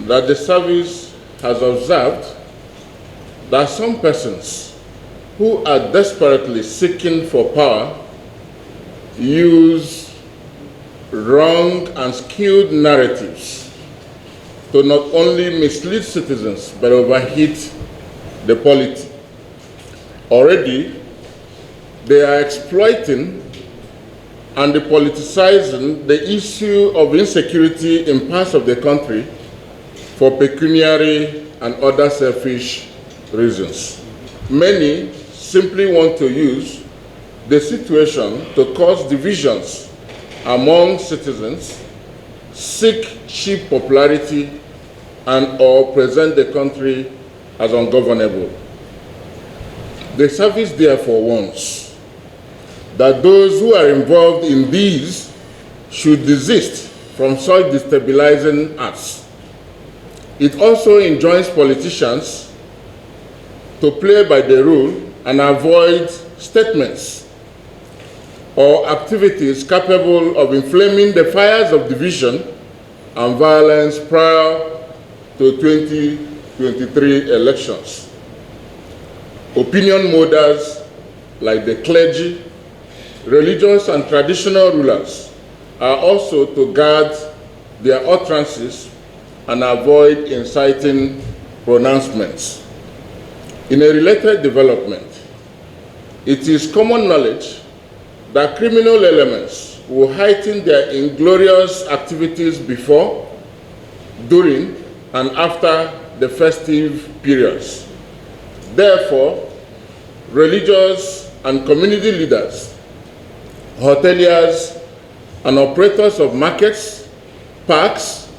that the service has observed that some persons who are desperately seeking for power use wrong and skewed narratives to not only mislead citizens but overheat the polity. Already, they are exploiting and politicizing the issue of insecurity in parts of the country for pecuniary and other selfish reasons. Many simply want to use the situation to cause divisions among citizens, seek cheap popularity, and or present the country as ungovernable. The service therefore warns that those who are involved in these should desist from such destabilizing acts. It also enjoins politicians to play by the rule and avoid statements or activities capable of inflaming the fires of division and violence prior to 2023 elections. Opinion molders like the clergy, religious and traditional rulers are also to guard their utterances and avoid inciting pronouncements. In a related development, it is common knowledge that criminal elements will heighten their inglorious activities before, during, and after the festive periods. Therefore, religious and community leaders, hoteliers, and operators of markets, parks,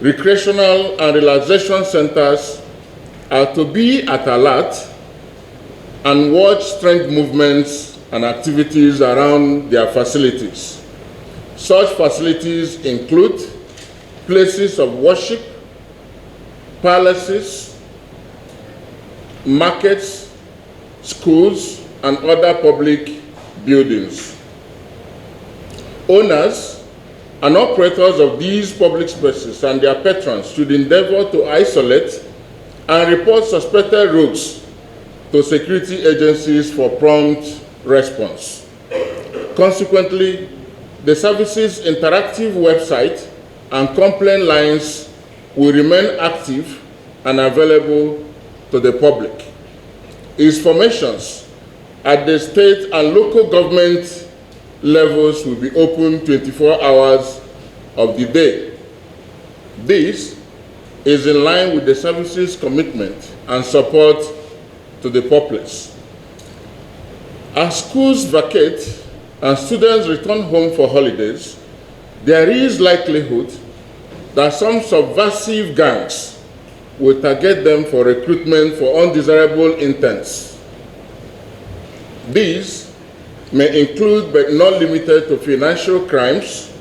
recreational and relaxation centers are to be at alert and watch strange movements and activities around their facilities. Such facilities include places of worship, palaces, markets, schools, and other public buildings. Owners and operators of these public spaces and their patrons should endeavor to isolate and report suspected rogues to security agencies for prompt response. Consequently, the service's interactive website and complaint lines will remain active and available to the public. Its formations at the state and local government levels will be open 24 hours of the day. This is in line with the service's commitment and support to the populace. As schools vacate and students return home for holidays, there is likelihood that some subversive gangs will target them for recruitment for undesirable intents. These may include, but not limited to, financial crimes,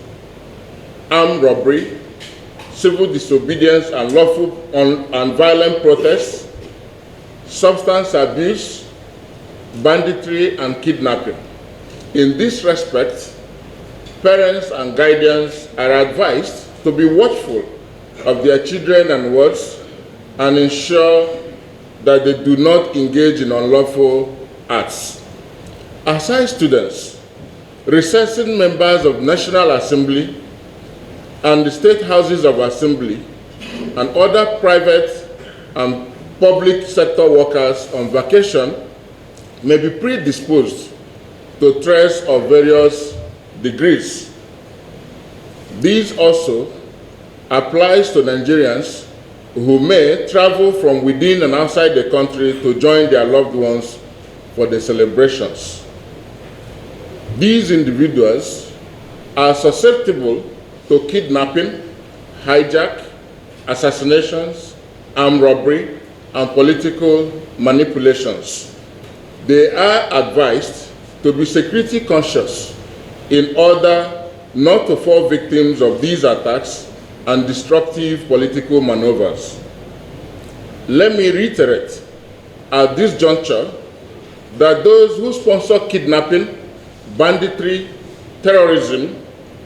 armed robbery, civil disobedience and lawful and violent protests, substance abuse, banditry, and kidnapping. In this respect, parents and guardians are advised to be watchful of their children and wards and ensure that they do not engage in unlawful acts. Aside students, recessing members of National Assembly and the state houses of assembly and other private and public sector workers on vacation may be predisposed to threats of various degrees. This also applies to Nigerians who may travel from within and outside the country to join their loved ones for the celebrations. These individuals are susceptible to kidnapping, hijack, assassinations, armed robbery, and political manipulations. They are advised to be security conscious in order not to fall victims of these attacks and destructive political maneuvers. Let me reiterate at this juncture that those who sponsor kidnapping, banditry, terrorism,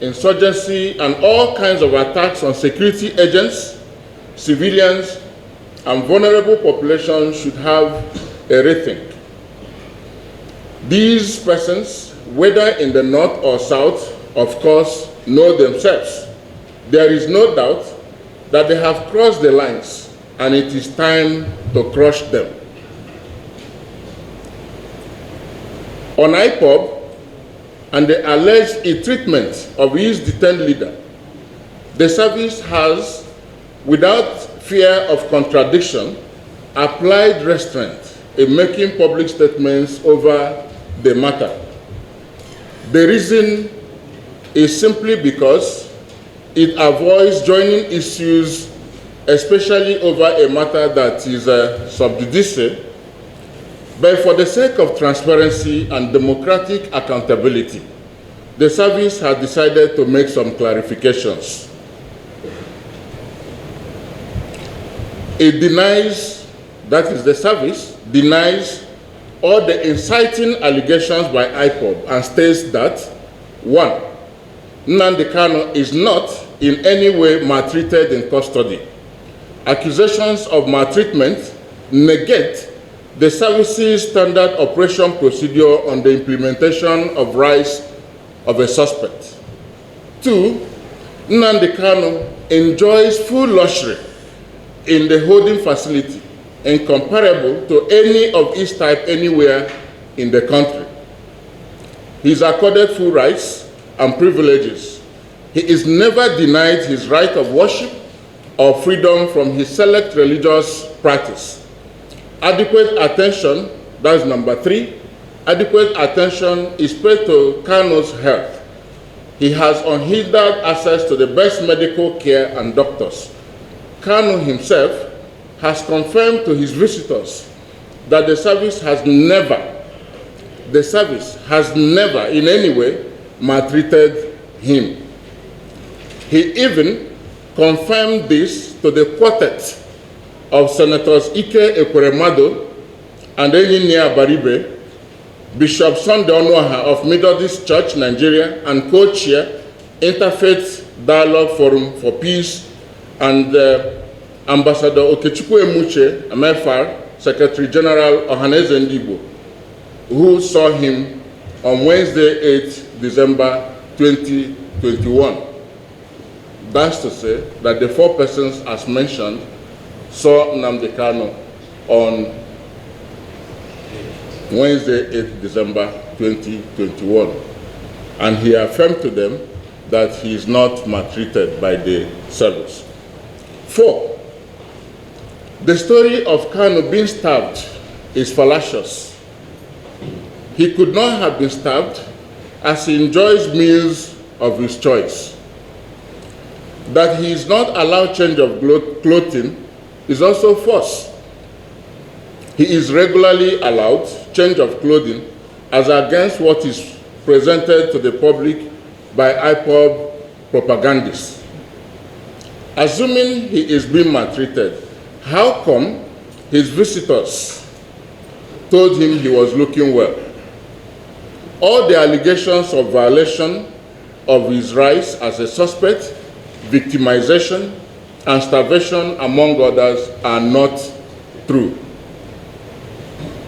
insurgency, and all kinds of attacks on security agents, civilians, and vulnerable populations should have a rethink. These persons, whether in the north or south, of course, know themselves. There is no doubt that they have crossed the lines, and it is time to crush them. On IPOB and the alleged ill-treatment of his detained leader, the service has, without fear of contradiction, applied restraint in making public statements over the matter. The reason is simply because it avoids joining issues, especially over a matter that is sub judice, but for the sake of transparency and democratic accountability, the service has decided to make some clarifications. It denies, that is the service, denies all the inciting allegations by IPOB and states that, 1, Nnamdi Kanu is not in any way maltreated in custody. Accusations of maltreatment negate the service's standard operation procedure on the implementation of rights of a suspect. 2, Nnamdi Kanu enjoys full luxury in the holding facility, incomparable to any of its type anywhere in the country. He is accorded full rights and privileges. He is never denied his right of worship or freedom from his select religious practice. Adequate attention, that's number 3, adequate attention is paid to Kanu's health. He has unhindered access to the best medical care and doctors. Kanu himself has confirmed to his visitors that the service has never in any way maltreated him. He even confirmed this to the quartet of Senators Ike Ekweremadu and Enyinia Baribe, Bishop Sunday Onuaha of Methodist Church, Nigeria, and co-chair Interfaith Dialogue Forum for Peace, and Ambassador Okechukwu Emuche, MFR, Secretary General Ohaneze Ndigbo, who saw him on Wednesday, 8 December 2021. That's to say that the 4 persons as mentioned saw Nnamdi Kanu on Wednesday, 8 December 2021. And he affirmed to them that he is not maltreated by the service. 4, the story of Kanu being stabbed is fallacious. He could not have been stabbed as he enjoys meals of his choice. That he is not allowed change of clothing is also false. He is regularly allowed change of clothing as against what is presented to the public by IPOB propagandists. Assuming he is being maltreated, how come his visitors told him he was looking well? All the allegations of violation of his rights as a suspect, victimization, and starvation, among others, are not true.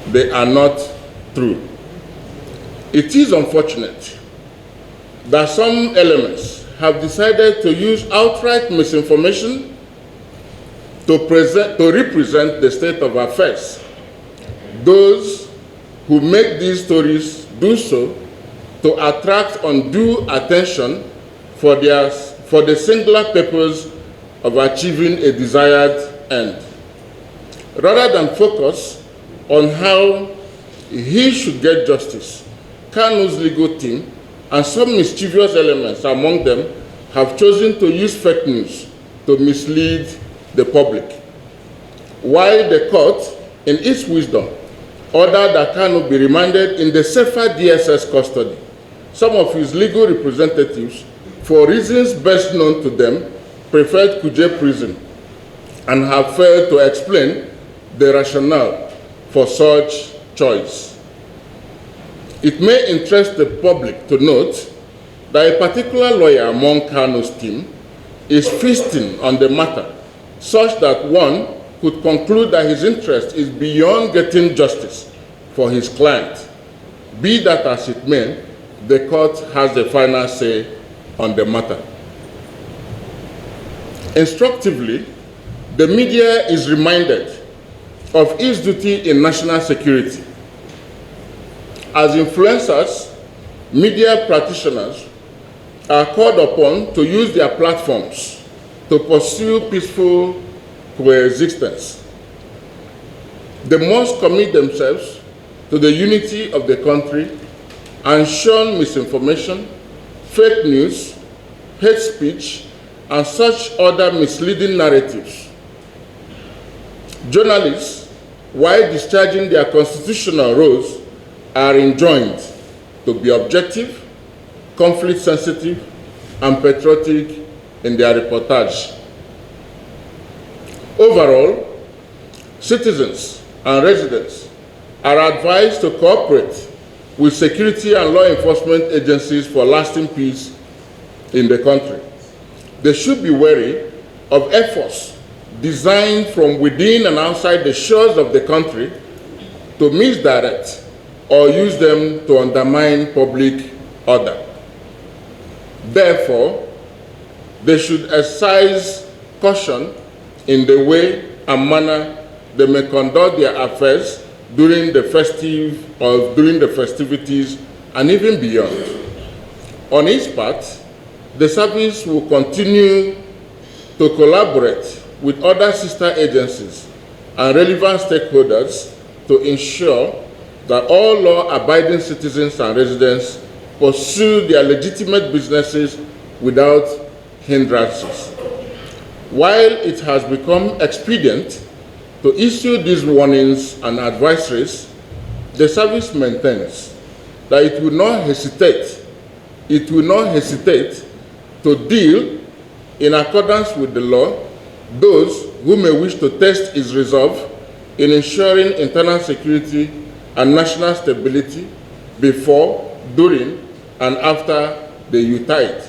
They are not true. It is unfortunate that some elements have decided to use outright misinformation to represent the state of affairs. Those who make these stories do so to attract undue attention for the singular purpose of achieving a desired end. Rather than focus on how he should get justice, Kanu's legal team and some mischievous elements among them have chosen to use fake news to mislead the public. While the court, in its wisdom, ordered that Kanu be remanded in the safer DSS custody, some of his legal representatives, for reasons best known to them, preferred Kuje prison and have failed to explain the rationale for such choice. It may interest the public to note that a particular lawyer among Kanu's team is feasting on the matter such that one could conclude that his interest is beyond getting justice for his client. Be that as it may, the court has the final say on the matter. Instructively, the media is reminded of its duty in national security. As influencers, media practitioners are called upon to use their platforms to pursue peaceful coexistence. They must commit themselves to the unity of the country and shun misinformation, fake news, hate speech, and such other misleading narratives. Journalists, while discharging their constitutional roles, are enjoined to be objective, conflict-sensitive, and patriotic in their reportage. Overall, citizens and residents are advised to cooperate with security and law enforcement agencies for lasting peace in the country. They should be wary of efforts designed from within and outside the shores of the country to misdirect or use them to undermine public order. Therefore, they should exercise caution in the way and manner they may conduct their affairs during the festivities and even beyond. On its part, the service will continue to collaborate with other sister agencies and relevant stakeholders to ensure that all law-abiding citizens and residents pursue their legitimate businesses without hindrances. While it has become expedient to issue these warnings and advisories, the service maintains that it will not hesitate to deal in accordance with the law those who may wish to test its resolve in ensuring internal security and national stability before, during, and after the Utah.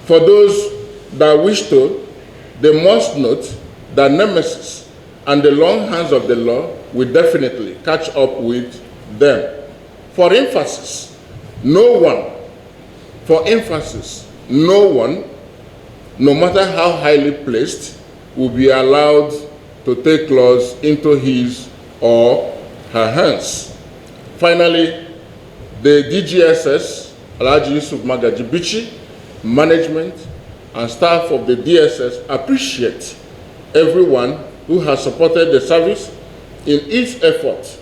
For those that wish to, they must note that nemesis and the long hands of the law will definitely catch up with them. For emphasis, no one, no matter how highly placed, will be allowed to take laws into his or her hands. Finally, the DSS, Alhaji Yusuf Magaji Bichi, management, and staff of the DSS appreciate everyone who has supported the service in its effort